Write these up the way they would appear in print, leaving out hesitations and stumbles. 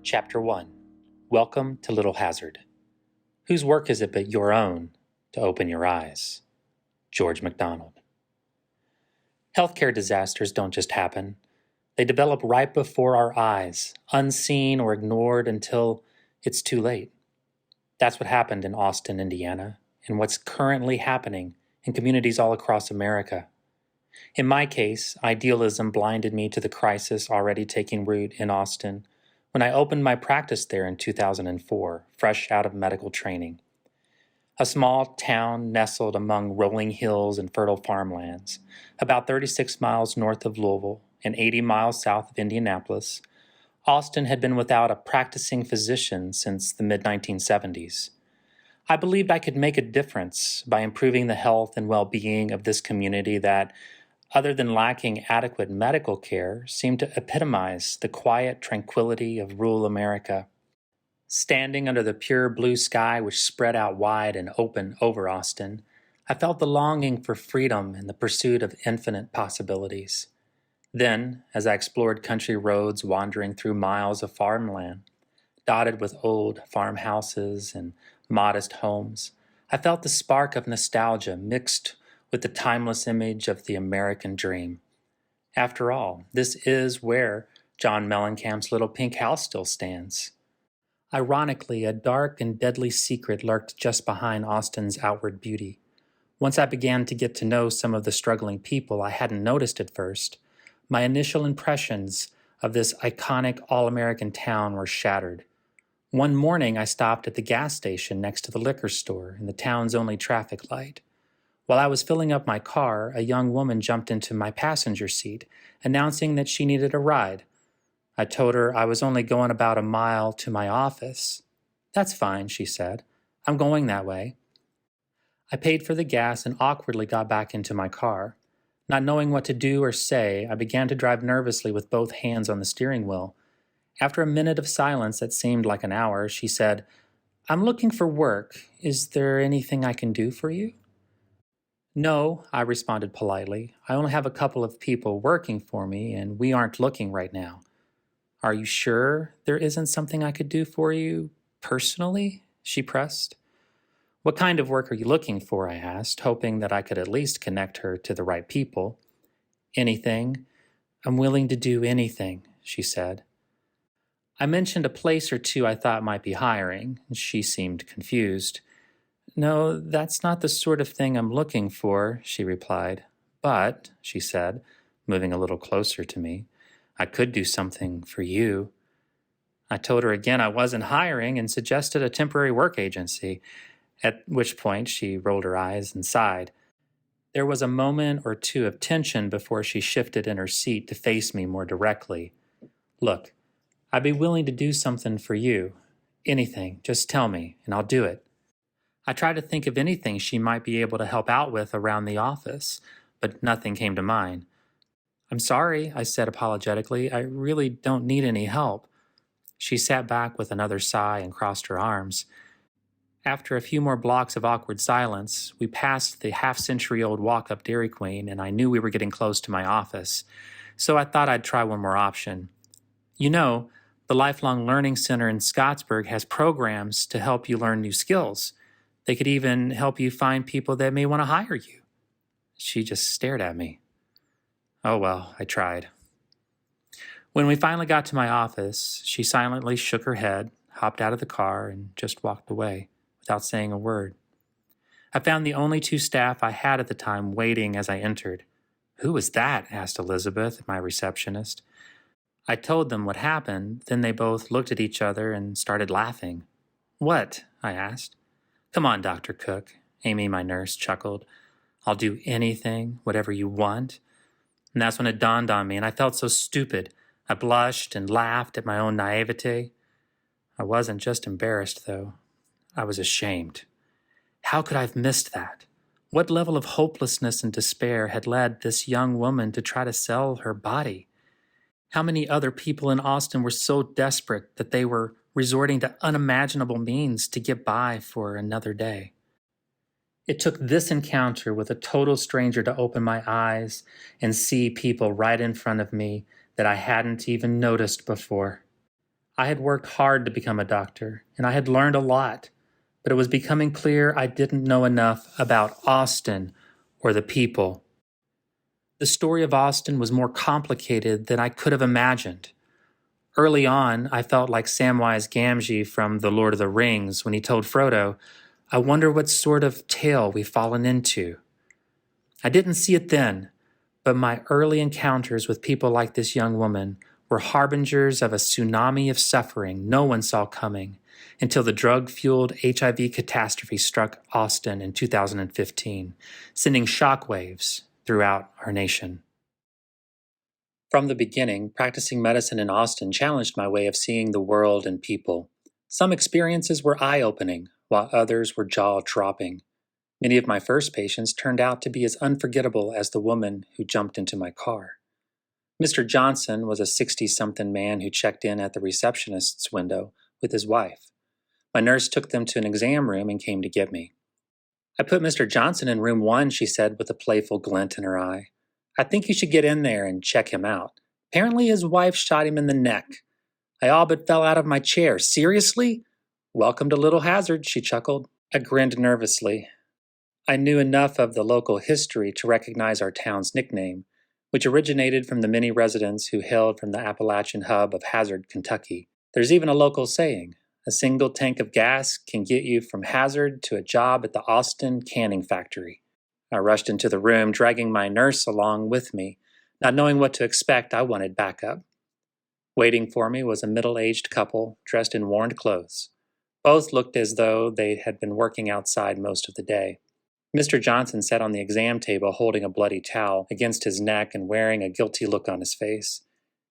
Chapter 1. Welcome to Little Hazard. Whose work is it but your own to open your eyes? George MacDonald. Healthcare disasters don't just happen. They develop right before our eyes, unseen or ignored until it's too late. That's what happened in Austin, Indiana, and what's currently happening in communities all across America. In my case, idealism blinded me to the crisis already taking root in Austin when I opened my practice there in 2004, fresh out of medical training. A small town nestled among rolling hills and fertile farmlands, about 36 miles north of Louisville and 80 miles south of Indianapolis, Austin had been without a practicing physician since the mid-1970s. I believed I could make a difference by improving the health and well-being of this community that, other than lacking adequate medical care, seemed to epitomize the quiet tranquility of rural America. Standing under the pure blue sky which spread out wide and open over Austin, I felt the longing for freedom and the pursuit of infinite possibilities. Then, as I explored country roads wandering through miles of farmland, dotted with old farmhouses and modest homes, I felt the spark of nostalgia mixed with the timeless image of the American dream. After all, this is where John Mellencamp's little pink house still stands. Ironically, a dark and deadly secret lurked just behind Austin's outward beauty. Once I began to get to know some of the struggling people I hadn't noticed at first, my initial impressions of this iconic all-American town were shattered. One morning, I stopped at the gas station next to the liquor store in the town's only traffic light. While I was filling up my car, a young woman jumped into my passenger seat, announcing that she needed a ride. I told her I was only going about a mile to my office. "That's fine," she said. "I'm going that way." I paid for the gas and awkwardly got back into my car. Not knowing what to do or say, I began to drive nervously with both hands on the steering wheel. After a minute of silence that seemed like an hour, she said, "I'm looking for work. Is there anything I can do for you?" "No," I responded politely. "I only have a couple of people working for me, and we aren't looking right now." "Are you sure there isn't something I could do for you personally?" she pressed. "What kind of work are you looking for?" I asked, hoping that I could at least connect her to the right people. "Anything. I'm willing to do anything," she said. I mentioned a place or two I thought might be hiring. She seemed confused. "No, that's not the sort of thing I'm looking for," she replied. "But," she said, moving a little closer to me, "I could do something for you." I told her again I wasn't hiring and suggested a temporary work agency, at which point she rolled her eyes and sighed. There was a moment or two of tension before she shifted in her seat to face me more directly. "Look, I'd be willing to do something for you. Anything, just tell me, and I'll do it." I tried to think of anything she might be able to help out with around the office, but nothing came to mind. "I'm sorry," I said apologetically. "I really don't need any help." She sat back with another sigh and crossed her arms. After a few more blocks of awkward silence, we passed the half-century-old walk-up Dairy Queen, and I knew we were getting close to my office, so I thought I'd try one more option. "You know, the Lifelong Learning Center in Scottsburg has programs to help you learn new skills. They could even help you find people that may want to hire you." She just stared at me. Oh well, I tried. When we finally got to my office, she silently shook her head, hopped out of the car, and just walked away without saying a word. I found the only two staff I had at the time waiting as I entered. "Who was that?" asked Elizabeth, my receptionist. I told them what happened, then they both looked at each other and started laughing. "What?" I asked. "Come on, Dr. Cooke," Amy, my nurse, chuckled. "I'll do anything, whatever you want." And that's when it dawned on me, and I felt so stupid. I blushed and laughed at my own naivete. I wasn't just embarrassed, though. I was ashamed. How could I have missed that? What level of hopelessness and despair had led this young woman to try to sell her body? How many other people in Austin were so desperate that they were resorting to unimaginable means to get by for another day? It took this encounter with a total stranger to open my eyes and see people right in front of me that I hadn't even noticed before. I had worked hard to become a doctor, and I had learned a lot, but it was becoming clear I didn't know enough about Austin or the people. The story of Austin was more complicated than I could have imagined. Early on, I felt like Samwise Gamgee from The Lord of the Rings when he told Frodo, "I wonder what sort of tale we've fallen into." I didn't see it then, but my early encounters with people like this young woman were harbingers of a tsunami of suffering no one saw coming until the drug-fueled HIV catastrophe struck Austin in 2015, sending shockwaves throughout our nation. From the beginning, practicing medicine in Austin challenged my way of seeing the world and people. Some experiences were eye-opening, while others were jaw-dropping. Many of my first patients turned out to be as unforgettable as the woman who jumped into my car. Mr. Johnson was a 60-something man who checked in at the receptionist's window with his wife. My nurse took them to an exam room and came to get me. "I put Mr. Johnson in room 1, she said with a playful glint in her eye. "I think you should get in there and check him out. Apparently his wife shot him in the neck." I all but fell out of my chair. "Seriously?" "Welcome to Little Hazard," she chuckled. I grinned nervously. I knew enough of the local history to recognize our town's nickname, which originated from the many residents who hailed from the Appalachian hub of Hazard, Kentucky. There's even a local saying, "A single tank of gas can get you from Hazard to a job at the Austin canning factory." I rushed into the room, dragging my nurse along with me. Not knowing what to expect, I wanted backup. Waiting for me was a middle-aged couple dressed in worn clothes. Both looked as though they had been working outside most of the day. Mr. Johnson sat on the exam table holding a bloody towel against his neck and wearing a guilty look on his face.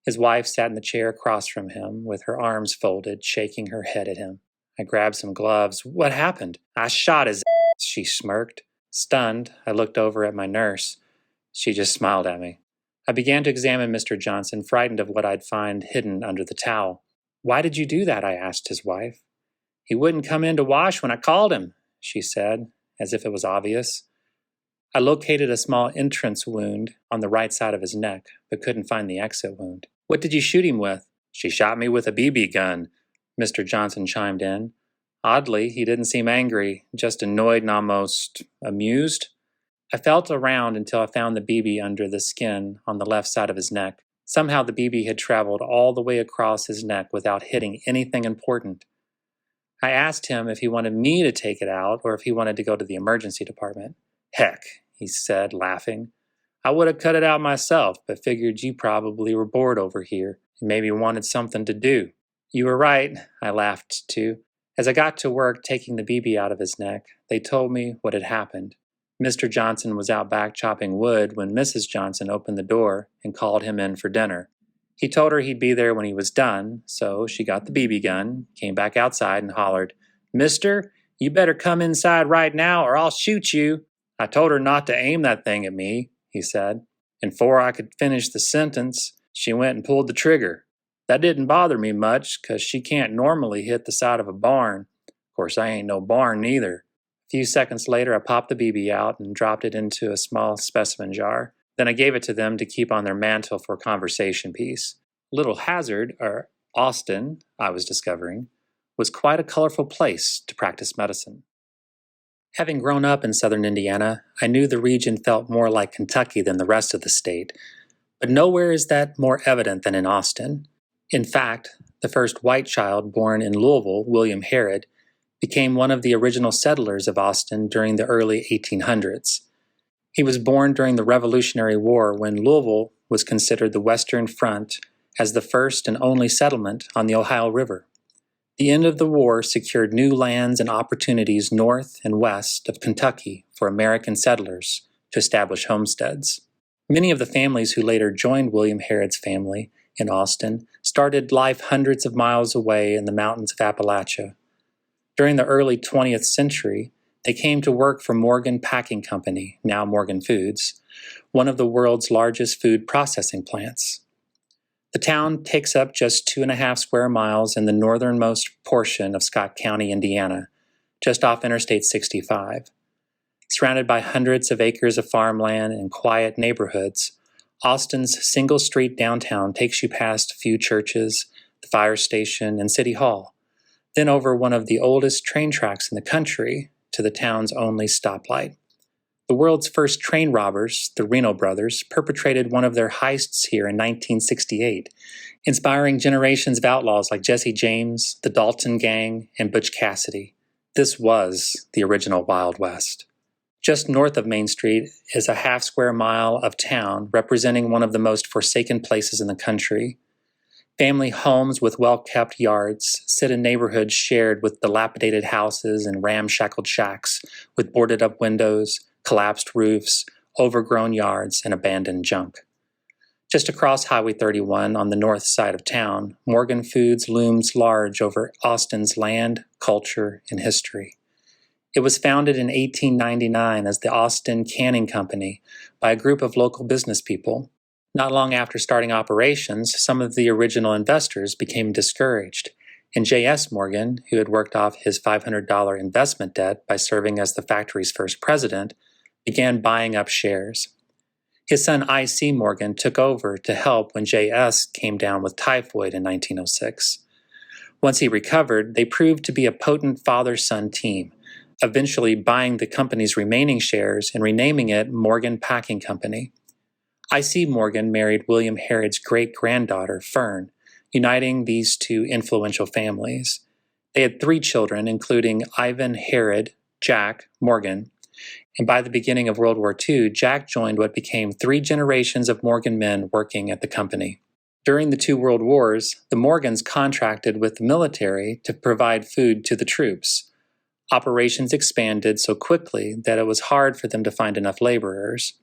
His wife sat in the chair across from him, with her arms folded, shaking her head at him. I grabbed some gloves. "What happened?" "I shot his ass," she smirked. Stunned, I looked over at my nurse. She just smiled at me. I began to examine Mr. Johnson, frightened of what I'd find hidden under the towel. "Why did you do that?" I asked his wife. "He wouldn't come in to wash when I called him," she said, as if it was obvious. I located a small entrance wound on the right side of his neck, but couldn't find the exit wound. "What did you shoot him with?" "She shot me with a BB gun," Mr. Johnson chimed in. Oddly, he didn't seem angry, just annoyed and almost amused. I felt around until I found the BB under the skin on the left side of his neck. Somehow the BB had traveled all the way across his neck without hitting anything important. I asked him if he wanted me to take it out or if he wanted to go to the emergency department. "Heck," he said, laughing. "I would have cut it out myself, but figured you probably were bored over here and maybe wanted something to do." "You were right," I laughed too. As I got to work taking the BB out of his neck, they told me what had happened. Mr. Johnson was out back chopping wood when Mrs. Johnson opened the door and called him in for dinner. He told her he'd be there when he was done, so she got the BB gun, came back outside and hollered, "Mister, you better come inside right now or I'll shoot you." "I told her not to aim that thing at me," he said. And before I could finish the sentence, she went and pulled the trigger. That didn't bother me much, 'cause she can't normally hit the side of a barn. Of course, I ain't no barn neither. A few seconds later, I popped the BB out and dropped it into a small specimen jar. Then I gave it to them to keep on their mantle for a conversation piece. Little Hazard, or Austin, I was discovering, was quite a colorful place to practice medicine. Having grown up in southern Indiana, I knew the region felt more like Kentucky than the rest of the state, but nowhere is that more evident than in Austin. In fact, the first white child born in Louisville, William Harrod, became one of the original settlers of Austin during the early 1800s. He was born during the Revolutionary War when Louisville was considered the Western Front as the first and only settlement on the Ohio River. The end of the war secured new lands and opportunities north and west of Kentucky for American settlers to establish homesteads. Many of the families who later joined William Harrod's family in Austin started life hundreds of miles away in the mountains of Appalachia. During the early 20th century, they came to work for Morgan Packing Company, now Morgan Foods, one of the world's largest food processing plants. The town takes up just 2.5 square miles in the northernmost portion of Scott County, Indiana, just off Interstate 65. Surrounded by hundreds of acres of farmland and quiet neighborhoods, Austin's single-street downtown takes you past a few churches, the fire station, and City Hall, then over one of the oldest train tracks in the country to the town's only stoplight. The world's first train robbers, the Reno brothers, perpetrated one of their heists here in 1968, inspiring generations of outlaws like Jesse James, the Dalton Gang, and Butch Cassidy. This was the original Wild West. Just north of Main Street is a half-square mile of town representing one of the most forsaken places in the country. Family homes with well-kept yards sit in neighborhoods shared with dilapidated houses and ramshackled shacks with boarded-up windows, collapsed roofs, overgrown yards, and abandoned junk. Just across Highway 31 on the north side of town, Morgan Foods looms large over Austin's land, culture, and history. It was founded in 1899 as the Austin Canning Company by a group of local business people. Not long after starting operations, some of the original investors became discouraged, and J.S. Morgan, who had worked off his $500 investment debt by serving as the factory's first president, began buying up shares. His son I.C. Morgan took over to help when J.S. came down with typhoid in 1906. Once he recovered, they proved to be a potent father-son team, eventually buying the company's remaining shares and renaming it Morgan Packing Company. I.C. Morgan married William Harrod's great-granddaughter, Fern, uniting these two influential families. They had 3 children, including Ivan Harrod, Jack, Morgan, and by the beginning of World War II, Jack joined what became 3 generations of Morgan men working at the company. During the 2 World Wars, the Morgans contracted with the military to provide food to the troops. Operations expanded so quickly that it was hard for them to find enough laborers.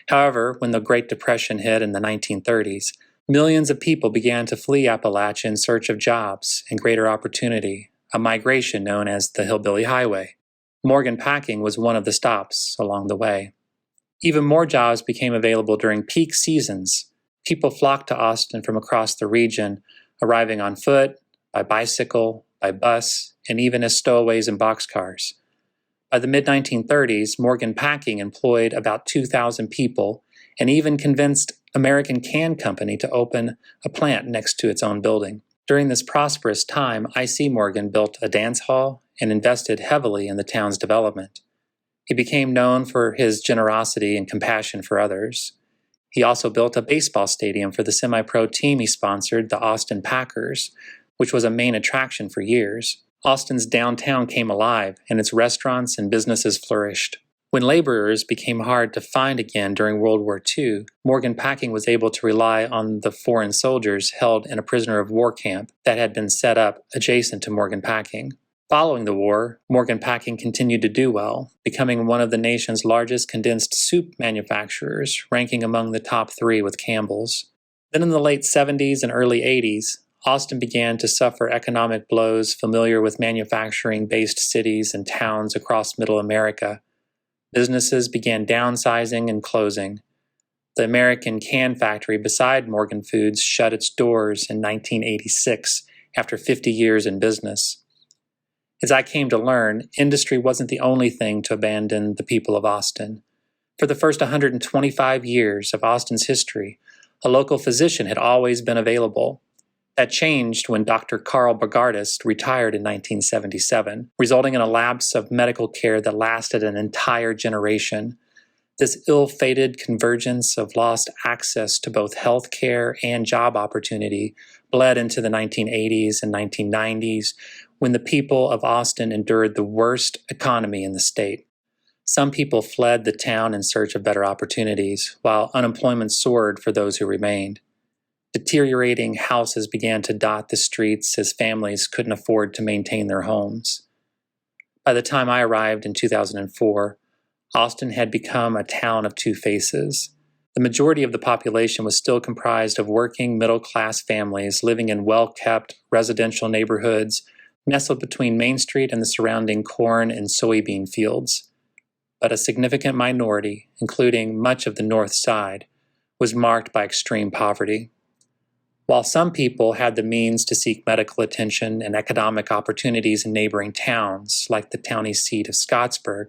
However, when the Great Depression hit in the 1930s, millions of people began to flee Appalachia in search of jobs and greater opportunity, a migration known as the Hillbilly Highway. Morgan Packing was one of the stops along the way. Even more jobs became available during peak seasons. People flocked to Austin from across the region, arriving on foot, by bicycle, by bus, and even as stowaways in boxcars. By the mid-1930s, Morgan Packing employed about 2,000 people and even convinced American Can Company to open a plant next to its own building. During this prosperous time, I.C. Morgan built a dance hall and invested heavily in the town's development. He became known for his generosity and compassion for others. He also built a baseball stadium for the semi-pro team he sponsored, the Austin Packers, which was a main attraction for years. Austin's downtown came alive, and its restaurants and businesses flourished. When laborers became hard to find again during World War II, Morgan Packing was able to rely on the foreign soldiers held in a prisoner of war camp that had been set up adjacent to Morgan Packing. Following the war, Morgan Packing continued to do well, becoming one of the nation's largest condensed soup manufacturers, ranking among the top 3 with Campbell's. Then in the late 70s and early 80s, Austin began to suffer economic blows familiar with manufacturing-based cities and towns across Middle America. Businesses began downsizing and closing. The American Can factory beside Morgan Foods shut its doors in 1986 after 50 years in business. As I came to learn, industry wasn't the only thing to abandon the people of Austin. For the first 125 years of Austin's history, a local physician had always been available. That changed when Dr. Carl Bogardus retired in 1977, resulting in a lapse of medical care that lasted an entire generation. This ill-fated convergence of lost access to both health care and job opportunity bled into the 1980s and 1990s, when the people of Austin endured the worst economy in the state. Some people fled the town in search of better opportunities, while unemployment soared for those who remained. Deteriorating houses began to dot the streets as families couldn't afford to maintain their homes. By the time I arrived in 2004, Austin had become a town of 2 faces. The majority of the population was still comprised of working middle-class families living in well-kept residential neighborhoods nestled between Main Street and the surrounding corn and soybean fields. But a significant minority, including much of the north side, was marked by extreme poverty. While some people had the means to seek medical attention and economic opportunities in neighboring towns, like the county seat of Scottsburg,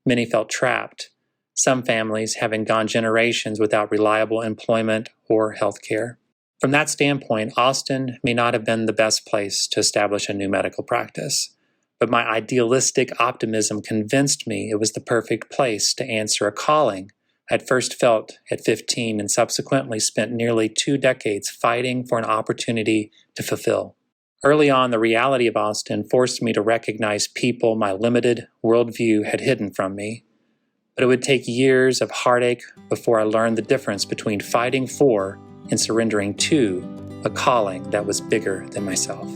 Many felt trapped, some families having gone generations without reliable employment or health care. From that standpoint, Austin may not have been the best place to establish a new medical practice, but my idealistic optimism convinced me it was the perfect place to answer a calling I'd first felt at 15 and subsequently spent nearly 2 decades fighting for an opportunity to fulfill. Early on, the reality of Austin forced me to recognize people my limited worldview had hidden from me, but it would take years of heartache before I learned the difference between fighting for and surrendering to a calling that was bigger than myself.